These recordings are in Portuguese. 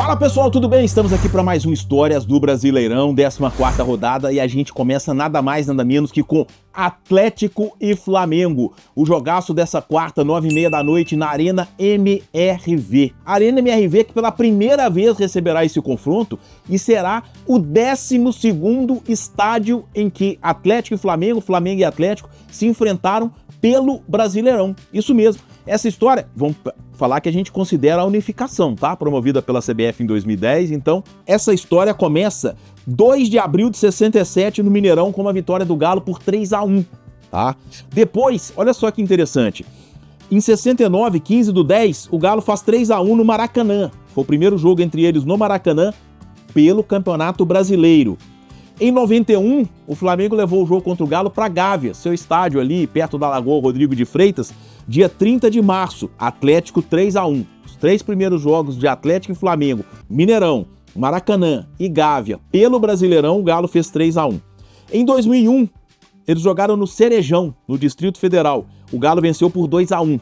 Fala pessoal, tudo bem? Estamos aqui para mais um Histórias do Brasileirão, 14ª rodada, e a gente começa nada mais, nada menos que com Atlético e Flamengo. O jogaço dessa quarta, 9h30 da noite, na Arena MRV. A Arena MRV que pela primeira vez receberá esse confronto e será o 12º estádio em que Atlético e Flamengo, Flamengo e Atlético se enfrentaram pelo Brasileirão. Isso mesmo. Essa história, vamos falar que a gente considera a unificação, tá? Promovida pela CBF em 2010. Então, essa história começa 2 de abril de 67 no Mineirão com uma vitória do Galo por 3-1, tá? Depois, olha só que interessante. Em 69, 15/10, o Galo faz 3-1 no Maracanã. Foi o primeiro jogo entre eles no Maracanã pelo Campeonato Brasileiro. Em 91, o Flamengo levou o jogo contra o Galo para Gávea, seu estádio ali perto da Lagoa Rodrigo de Freitas, dia 30 de março, Atlético 3-1. Os 3 primeiros jogos de Atlético e Flamengo, Mineirão, Maracanã e Gávea, pelo Brasileirão, o Galo fez 3-1. Em 2001, eles jogaram no Cerejão, no Distrito Federal. O Galo venceu por 2-1.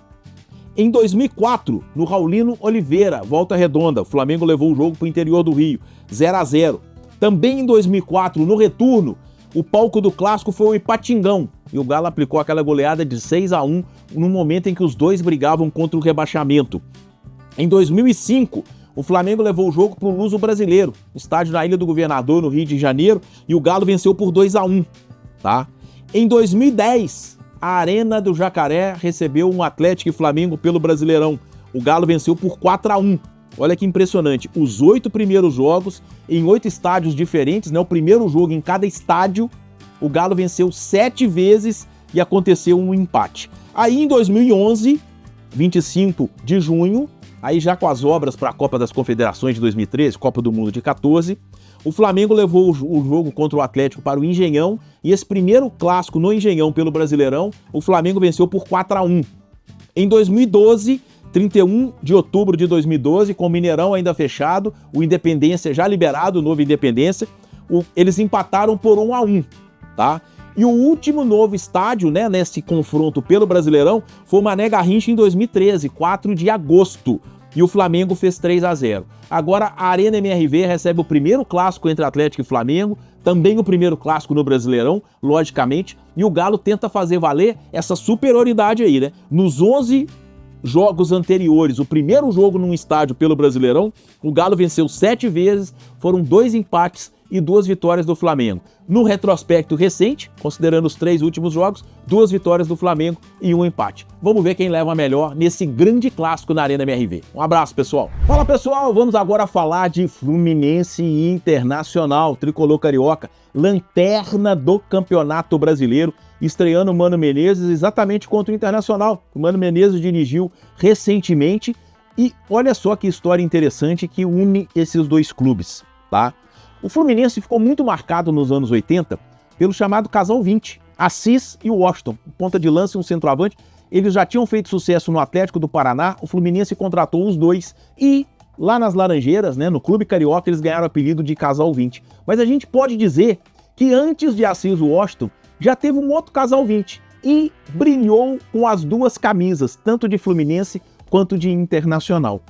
Em 2004, no Raulino Oliveira, Volta Redonda, o Flamengo levou o jogo para o interior do Rio, 0-0. Também em 2004, no retorno, o palco do clássico foi o Ipatingão e o Galo aplicou aquela goleada de 6-1 no momento em que os dois brigavam contra o rebaixamento. Em 2005, o Flamengo levou o jogo para o Luso Brasileiro, estádio na Ilha do Governador, no Rio de Janeiro, e o Galo venceu por 2-1, tá? Em 2010, a Arena do Jacaré recebeu um Atlético e Flamengo pelo Brasileirão. O Galo venceu por 4-1. Olha que impressionante, os 8 primeiros jogos em 8 estádios diferentes, né? O primeiro jogo em cada estádio, o Galo venceu 7 vezes e aconteceu um empate. Aí em 2011, 25 de junho, aí já com as obras para a Copa das Confederações de 2013, Copa do Mundo de 14, o Flamengo levou o jogo contra o Atlético para o Engenhão e esse primeiro clássico no Engenhão pelo Brasileirão, o Flamengo venceu por 4-1. Em 2012, 31 de outubro de 2012, com o Mineirão ainda fechado, o Independência já liberado, o novo Independência, eles empataram por 1-1, tá? E o último novo estádio, né, nesse confronto pelo Brasileirão, foi o Mané Garrincha em 2013, 4 de agosto, e o Flamengo fez 3-0. Agora a Arena MRV recebe o primeiro clássico entre Atlético e Flamengo, também o primeiro clássico no Brasileirão, logicamente, e o Galo tenta fazer valer essa superioridade aí, né? Nos 11 jogos anteriores, o primeiro jogo num estádio pelo Brasileirão, o Galo venceu 7 vezes, foram 2 empates e 2 vitórias do Flamengo. No retrospecto recente, considerando os 3 últimos jogos, 2 vitórias do Flamengo e 1 empate. Vamos ver quem leva a melhor nesse grande clássico na Arena MRV. Um abraço, pessoal. Fala, pessoal, vamos agora falar de Fluminense e Internacional, tricolor carioca, lanterna do Campeonato Brasileiro, estreando o Mano Menezes exatamente contra o Internacional. O Mano Menezes dirigiu recentemente e olha só que história interessante que une esses dois clubes, tá? O Fluminense ficou muito marcado nos anos 80 pelo chamado Casal 20, Assis e Washington, ponta de lança e um centroavante. Eles já tinham feito sucesso no Atlético do Paraná, o Fluminense contratou os dois e lá nas Laranjeiras, né, no Clube Carioca, eles ganharam o apelido de Casal 20. Mas a gente pode dizer que antes de Assis e Washington, já teve um outro Casal 20 e brilhou com as 2 camisas, tanto de Fluminense quanto de Internacional.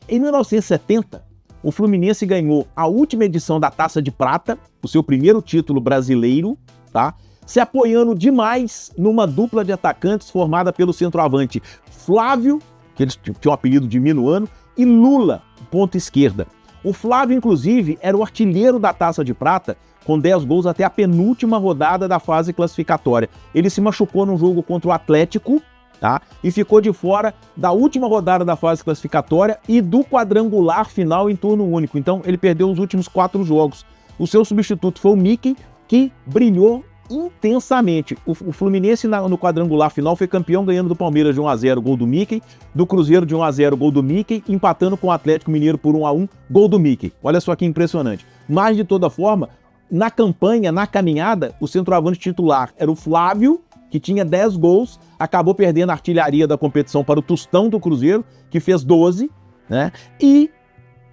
Em 1970, o Fluminense ganhou a última edição da Taça de Prata, o seu primeiro título brasileiro, tá? Se apoiando demais numa dupla de atacantes formada pelo centroavante Flávio, que eles tinham o apelido de Minuano, e Lula, ponta esquerda. O Flávio, inclusive, era o artilheiro da Taça de Prata, com 10 gols até a penúltima rodada da fase classificatória. Ele se machucou num jogo contra o Atlético, tá? E ficou de fora da última rodada da fase classificatória e do quadrangular final em turno único. Então, ele perdeu os últimos 4 jogos. O seu substituto foi o Mickey, que brilhou intensamente. O Fluminense no quadrangular final foi campeão ganhando do Palmeiras de 1-0, gol do Mickey, do Cruzeiro de 1-0, gol do Mickey, empatando com o Atlético Mineiro por 1-1, gol do Mickey. Olha só que impressionante. Mas, de toda forma, na campanha, na caminhada, o centroavante titular era o Flávio, que tinha 10 gols, acabou perdendo a artilharia da competição para o Tostão do Cruzeiro, que fez 12, né? E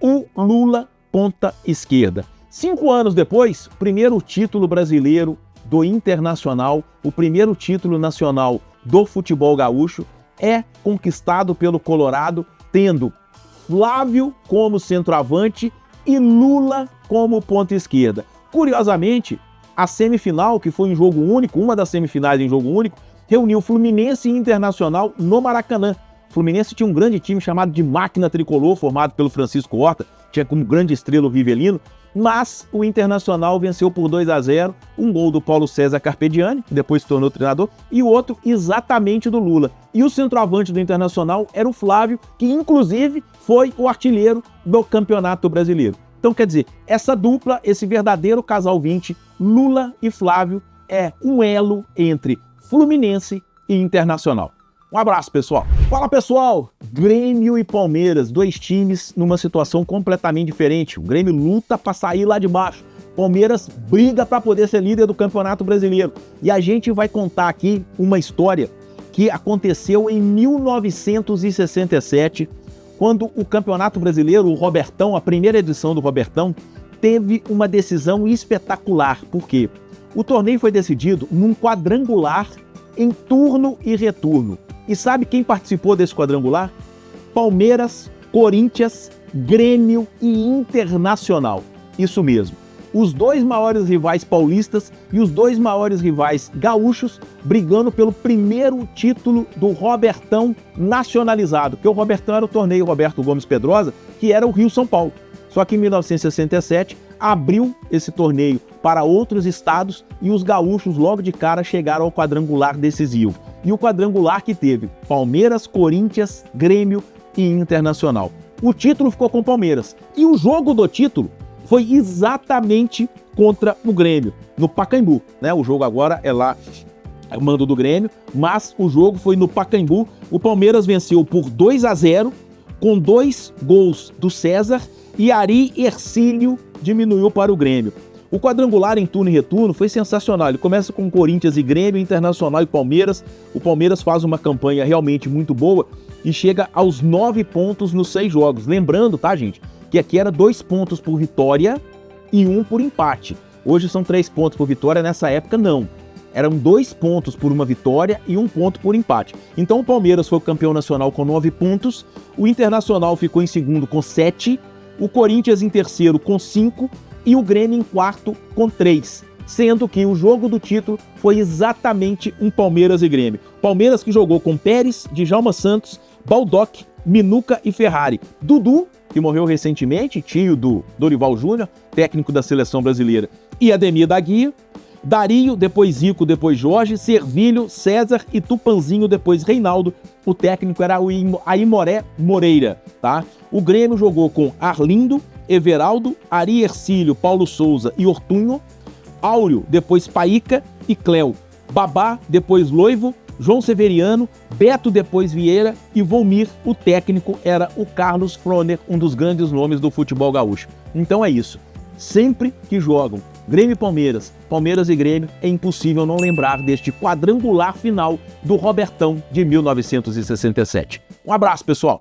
o Lula, ponta esquerda. 5 anos depois, primeiro título brasileiro do Internacional, o primeiro título nacional do futebol gaúcho, é conquistado pelo Colorado, tendo Flávio como centroavante e Lula como ponta esquerda. Curiosamente, a semifinal, que foi em jogo único, uma das semifinais em jogo único, reuniu Fluminense e Internacional no Maracanã. O Fluminense tinha um grande time chamado de Máquina Tricolor, formado pelo Francisco Horta, tinha como grande estrela o Rivelino, mas o Internacional venceu por 2-0, um gol do Paulo César Carpegiani, que depois se tornou treinador, e o outro exatamente do Lula. E o centroavante do Internacional era o Flávio, que inclusive foi o artilheiro do Campeonato Brasileiro. Então, quer dizer, essa dupla, esse verdadeiro casal 20, Lula e Flávio, é um elo entre Fluminense e Internacional. Um abraço, pessoal. Fala, pessoal! Grêmio e Palmeiras, dois times numa situação completamente diferente. O Grêmio luta para sair lá de baixo. Palmeiras briga para poder ser líder do Campeonato Brasileiro. E a gente vai contar aqui uma história que aconteceu em 1967, quando o Campeonato Brasileiro, o Robertão, a primeira edição do Robertão, teve uma decisão espetacular. Por quê? O torneio foi decidido num quadrangular em turno e retorno. E sabe quem participou desse quadrangular? Palmeiras, Corinthians, Grêmio e Internacional. Isso mesmo. Os dois maiores rivais paulistas e os dois maiores rivais gaúchos brigando pelo primeiro título do Robertão nacionalizado, porque o Robertão era o torneio Roberto Gomes Pedrosa, que era o Rio-São Paulo. Só que em 1967 abriu esse torneio para outros estados e os gaúchos logo de cara chegaram ao quadrangular decisivo. E o quadrangular que teve Palmeiras, Corinthians, Grêmio e Internacional. O título ficou com o Palmeiras. E o jogo do título foi exatamente contra o Grêmio, no Pacaembu, né? O jogo agora é lá, é o mando do Grêmio, mas o jogo foi no Pacaembu. O Palmeiras venceu por 2-0, com 2 gols do César, e Ari Hercílio diminuiu para o Grêmio. O quadrangular em turno e retorno foi sensacional. Ele começa com Corinthians e Grêmio, Internacional e Palmeiras. O Palmeiras faz uma campanha realmente muito boa e chega aos 9 pontos nos 6 jogos. Lembrando, tá, gente, que aqui era 2 pontos por vitória e 1 por empate. Hoje são 3 pontos por vitória, nessa época não. Eram 2 pontos por uma vitória e 1 ponto por empate. Então o Palmeiras foi o campeão nacional com 9 pontos, o Internacional ficou em segundo com 7, o Corinthians em terceiro com 5 e o Grêmio em quarto com 3. Sendo que o jogo do título foi exatamente um Palmeiras e Grêmio. Palmeiras que jogou com Pérez, Djalma Santos, Baldock, Minuca e Ferrari. Dudu, que morreu recentemente, tio do Dorival Júnior, técnico da seleção brasileira, e Ademir da Guia. Dario, depois Zico, depois Jorge, Servilho, César e Tupanzinho, depois Reinaldo. O técnico era o Aimoré Moreira, tá? O Grêmio jogou com Arlindo, Everaldo, Ari Hercílio, Paulo Souza e Ortunho. Áureo, depois Paíca e Cléo. Babá, depois Loivo, João Severiano, Beto, depois Vieira e Volmir. O técnico era o Carlos Froner, um dos grandes nomes do futebol gaúcho. Então é isso. Sempre que jogam Grêmio e Palmeiras, Palmeiras e Grêmio, é impossível não lembrar deste quadrangular final do Robertão de 1967. Um abraço, pessoal!